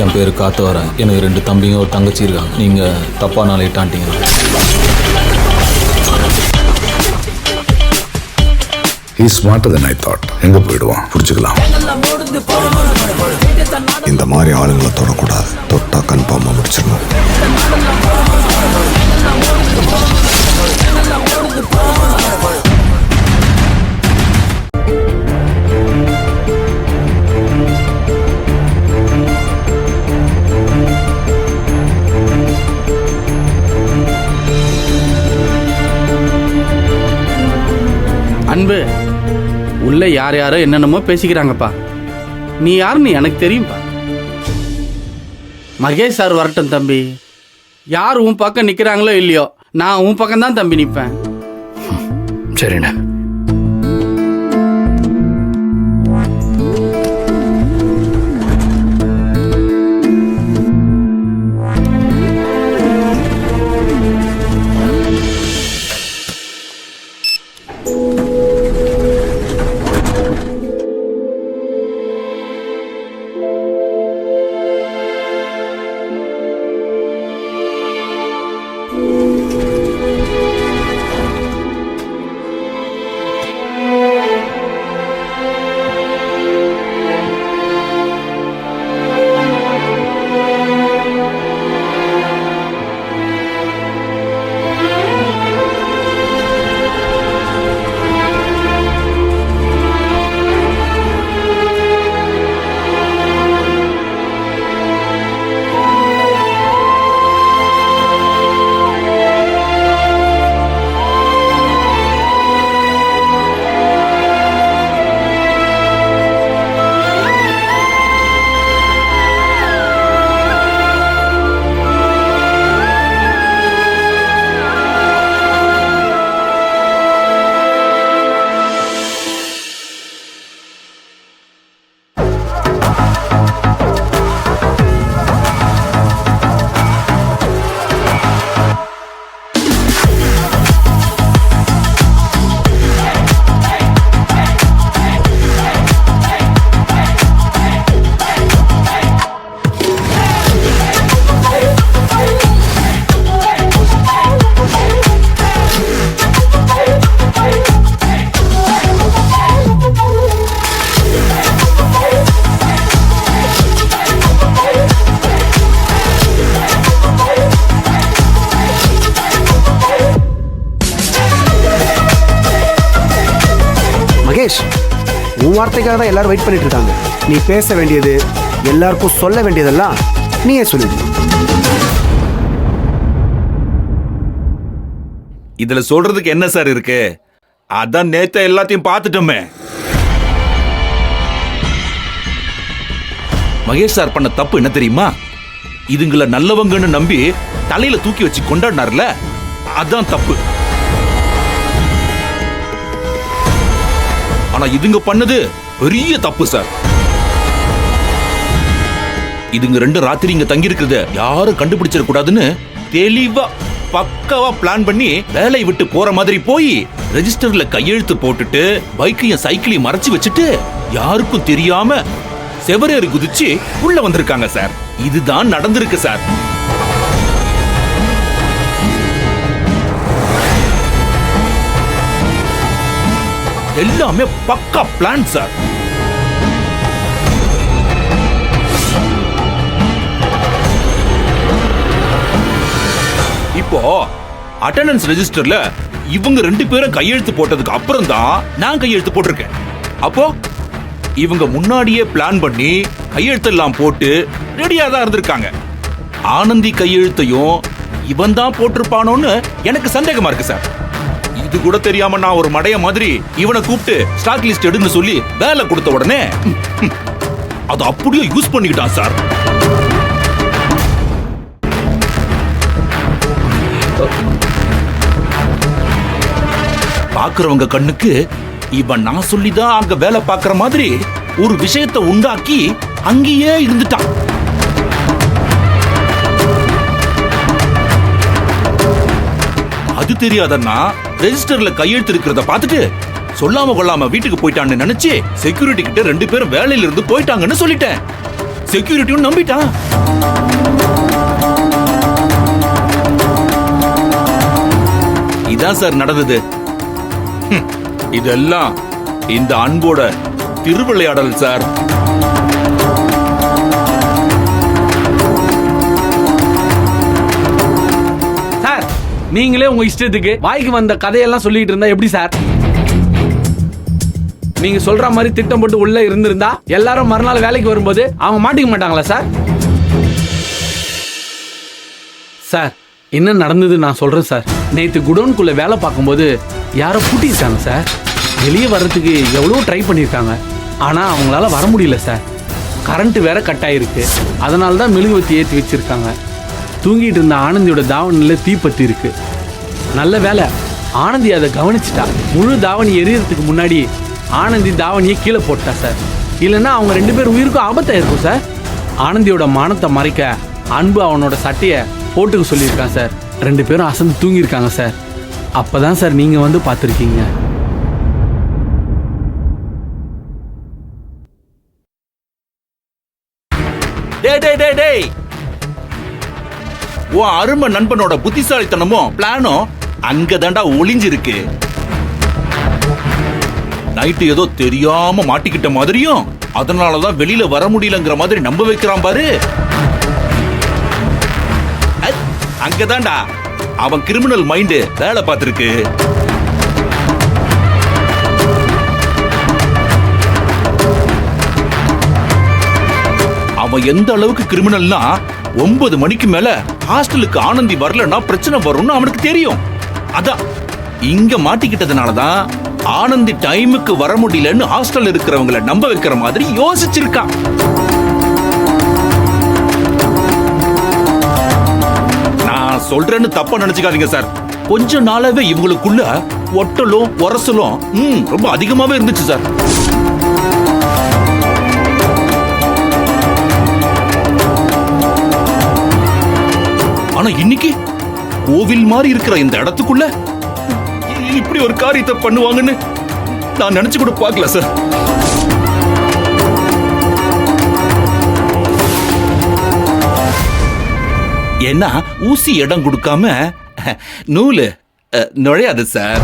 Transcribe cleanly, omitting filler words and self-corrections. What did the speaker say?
என் பேரு காத்தவரன். எனக்கு 2 தம்பிங்க ஒரு தங்கச்சி இருக்காங்க. நீங்க தப்பா நாளையிட்டான்ட்டீங்க. He is smarter than I thought. எங்க போயிடுவான் புரிஞ்சுக்கலாம். இந்த மாதிரி ஆளுங்களை தொடக்கூடாது. தொட்டா கன்ஃபார்மா முடிச்சிடணும். அன்பு உள்ள யார் யாரோ என்னென்னமோ பேசிக்கிறாங்கப்பா. நீ யாருன்னு எனக்கு தெரியும்பா. மகேஷ் சார் வரட்டும் தம்பி. யார் உன் பக்கம் நிற்கிறாங்களோ இல்லையோ, நான் உன் பக்கம் தான் தம்பி நிற்பேன். சரிண்ணா. மகேஷ், உன் வார்த்தைக்காக தான் எல்லாரும் வெயிட் பண்ணிட்டு இருக்காங்க. நீ பேச வேண்டியது, எல்லாருக்கும் சொல்ல வேண்டியதெல்லாம் நீயே சொல்லிடு. இதுல சொல்றதுக்கு என்ன சார் இருக்கு? அதான் நேத்து எல்லாத்தையும் பார்த்துட்டோமே. மகேஷ் சார் பண்ண தப்பு என்ன தெரியுமா? இதுங்களை நல்லவங்கன்னு நம்பி தலையில தூக்கி வச்சு கொண்டாடினார்ல, அதான் தப்பு. ஆனா இதுங்க பண்ணது பெரிய தப்பு சார். இதுங்க 2 ராத்திரி இங்க தங்கி இருக்கிறத யாரும் கண்டுபிடிச்சிட கூடாதுன்னு தெளிவா பக்காவா பிளான் பண்ணி வேலையை விட்டு போற மாதிரி போய் ரெஜிஸ்டர்ல கையெழுத்து போட்டுட்டு பைக்கையும் சைக்கிளையும் மறைச்சு வச்சுட்டு யாருக்கும் தெரியாம செவரேறி குதிச்சு உள்ள வந்திருக்காங்க சார். இதுதான் நடந்திருக்கு சார். எல்லாமே பக்கா பிளான் சார். இப்போ அட்டெண்டன்ஸ் ரெஜிஸ்டர்ல இவங்க 2 பேரும் கையெழுத்து போட்டதுக்கு அப்புறம் தான் நான் கையெழுத்து போட்டிருக்கேன். அப்போ இவங்க முன்னாடியே பிளான் பண்ணி கையெழுத்து எல்லாம் போட்டு ரெடியா தான் இருந்திருக்காங்க. ஆனந்தி கையெழுத்தையும் இவன் தான் போட்டிருப்பானோன்னு எனக்கு சந்தேகமா இருக்கு சார். இது கூட தெரியாம நான் ஒரு மடைய மாதிரி இவனை கூப்பிட்டு ஸ்டாக் லிஸ்ட் எடுன்னு சொல்லி வேலை கொடுத்த உடனே அது அப்படியே யூஸ் பண்ணிக்கிட்டான் சார். பாக்குறவங்க கண்ணுக்கு இவன் நான் சொல்லிதான் அங்க வேலை பார்க்கிற மாதிரி ஒரு விஷயத்தை உண்டாக்கி அங்கேயே இருந்துட்டான். அது தெரியாதன்னா ரெஜிஸ்டர்ல கையெழுத்து இருக்கிறத பார்த்துட்டு சொல்லாம கொள்ளாம வீட்டுக்கு போயிட்டான்னு நினைச்சு செக்யூரிட்டி கிட்ட 2 பேரும் வேலையில இருந்து போயிட்டாங்கன்னு சொல்லிட்டேன். செக்யூரிட்டியும் நம்பிட்டான். இதான் சார் நடந்தது. இதெல்லாம் இந்த அன்போட திருவிளையாடல் சார். சார், நீங்களே உங்க இஷ்டத்துக்கு வாய்க்கு வந்த கதையெல்லாம் சொல்லிட்டு இருந்தா எப்படி சார்? நீங்க சொல்ற மாதிரி திட்டம் போட்டு உள்ள இருந்திருந்தா எல்லாரும் மறுநாள் வேலைக்கு வரும்போது அவங்க மாட்டிக்க மாட்டாங்களா சார்? சார், என்ன நடந்தது நான் சொல்றேன் சார். நேற்று குடோனுக்குள்ள வேலை பார்க்கும்போது யாரோ பூட்டிருக்காங்க சார். வெளியே வர்றதுக்கு எவ்வளோ ட்ரை பண்ணியிருக்காங்க, ஆனால் அவங்களால வர முடியல சார். கரண்ட் வேற கட் ஆயிருக்கு. அதனால தான் மெழுகுவத்தி ஏற்றி வச்சிருக்காங்க. தூங்கிட்டு இருந்த ஆனந்தியோட தாவணியில் தீப்பத்தி இருக்கு. நல்ல வேலை ஆனந்தி அதை கவனிச்சிட்டா. முழு தாவணி எரியறதுக்கு முன்னாடி ஆனந்தி தாவணியை கீழே போட்டா சார். இல்லைன்னா அவங்க 2 பேர் உயிருக்கும் ஆபத்தாக இருக்கும் சார். ஆனந்தியோட மானத்தை மறைக்க அன்பு அவனோட சட்டையை போட்டுக்க சொல்லியிருக்கான் சார். 2 பேரும் அசந்து தூங்கியிருக்காங்க சார். அப்பதான் சார் நீங்க வந்து பார்த்துருக்கீங்க. டேய் உன் அருமை நண்பனோட புத்திசாலித்தனமும் பிளானும் அங்கதாண்டா ஒளிஞ்சிருக்கு. நைட்டு ஏதோ தெரியாம மாட்டிக்கிட்ட மாதிரியும் அதனாலதான் வெளியில வர முடியலங்கிற மாதிரி நம்ப வைக்கிறான் பாரு. அங்கதான்டா அவன் கிரிமினல் மைண்ட் வேலை பார்த்திருக்கு. அவன் எந்த அளவுக்கு கிரிமினல்னா 9 மணிக்கு மேல ஹாஸ்டலுக்கு ஆனந்தி வரலன்னா பிரச்சனை வரும்னு அவனுக்கு தெரியும். அதான் இங்க மாட்டிக்கிட்டதுனாலதான் ஆனந்தி டைமுக்கு வர முடியலன்னு ஹாஸ்டல் இருக்கிறவங்களை நம்ப வைக்கிற மாதிரி யோசிச்சிருக்கான். நான் சொல்றேன்னு தப்பா நினைச்சுக்காதீங்க சார். கொஞ்ச நாளாவே இவங்களுக்குள்ள ஒட்டலும் உரசலும் ரொம்ப அதிகமாவே இருந்துச்சு சார். ஆனா இன்னைக்கு கோவில் மாதிரி இருக்கிற இந்த இடத்துக்குள்ள இப்படி ஒரு காரியத்தை பண்ணுவாங்கன்னு நான் நினைச்சு கூட பார்க்கல சார். ஏன்னா ஊசி இடம் கொடுக்காம நூலு நுழையாது சார்.